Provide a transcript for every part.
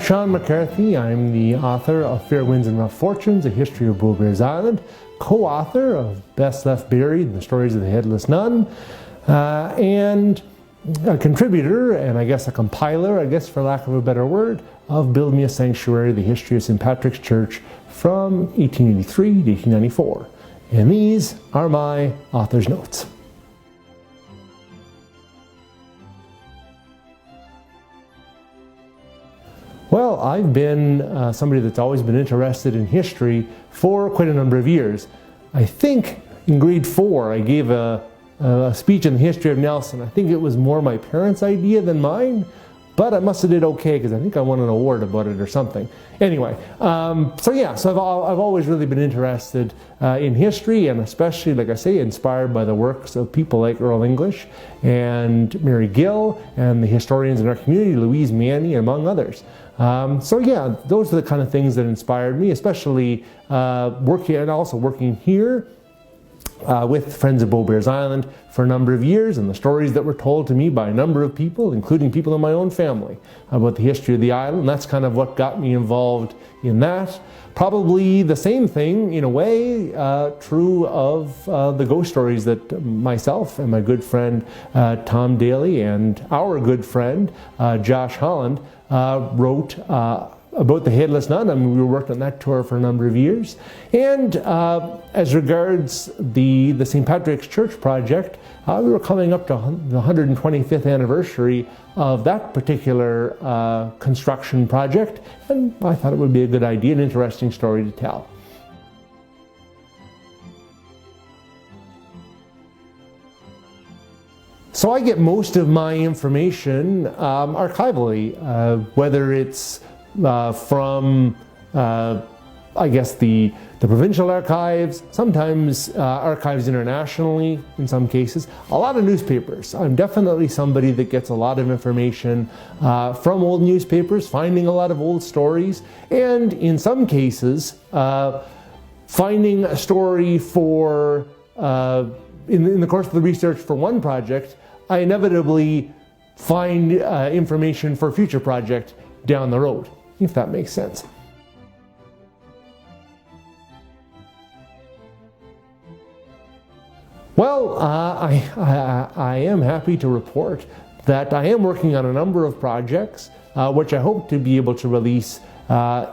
Shawn McCarthy. I'm the author of Fair Winds and Rough Fortunes, A History of Beaubears Island, co-author of Best Left Buried, The Stories of the Headless Nun, and a contributor, and I guess a compiler, I guess for lack of a better word, of Build Me a Sanctuary, The History of St. Patrick's Church from 1883 to 1894. And these are my author's notes. Well, I've been somebody that's always been interested in history for quite a number of years. I think in grade 4 I gave a speech on the history of Nelson. I think it was more my parents' idea than mine, but I must have did okay because I think I won an award about it or something. Anyway, so I've always really been interested in history, and especially, like I say, inspired by the works of people like Earl English and Mary Gill and the historians in our community, Louise Manny, among others. Those are the kind of things that inspired me, especially working here with Friends of Beaubears Island for a number of years, and the stories that were told to me by a number of people, including people in my own family, about the history of the island. That's kind of what got me involved in that. Probably the same thing, in a way, true of the ghost stories that myself and my good friend Tom Daly and our good friend Josh Holland wrote about the Headless Nun. I mean, we worked on that tour for a number of years. And as regards the St. Patrick's Church project, we were coming up to the 125th anniversary of that particular construction project, and I thought it would be a good idea, an interesting story to tell. So I get most of my information archivally, whether it's from, I guess, the provincial archives, sometimes archives internationally in some cases, a lot of newspapers. I'm definitely somebody that gets a lot of information from old newspapers, finding a lot of old stories, and in some cases, finding a story for, in the course of the research for one project, I inevitably find information for a future project down the road, if that makes sense. Well, I am happy to report that I am working on a number of projects, which I hope to be able to release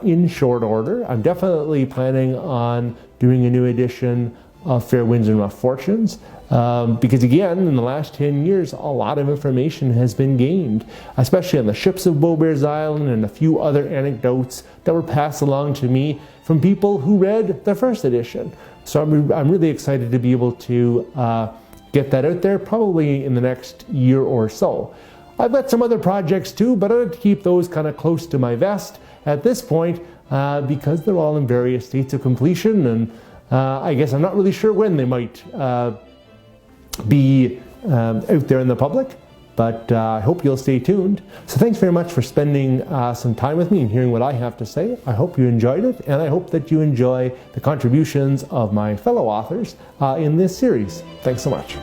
in short order. I'm definitely planning on doing a new edition of Fair Winds and Rough Fortunes, because again, in the last 10 years, a lot of information has been gained, especially on the ships of Beaubears Island and a few other anecdotes that were passed along to me from people who read the first edition. So I'm really excited to be able to get that out there, probably in the next year or so. I've got some other projects too, but I like to keep those kind of close to my vest at this point because they're all in various states of completion, and I guess I'm not really sure when they might be out there in the public, but I hope you'll stay tuned. So thanks very much for spending some time with me and hearing what I have to say. I hope you enjoyed it, and I hope that you enjoy the contributions of my fellow authors in this series. Thanks so much.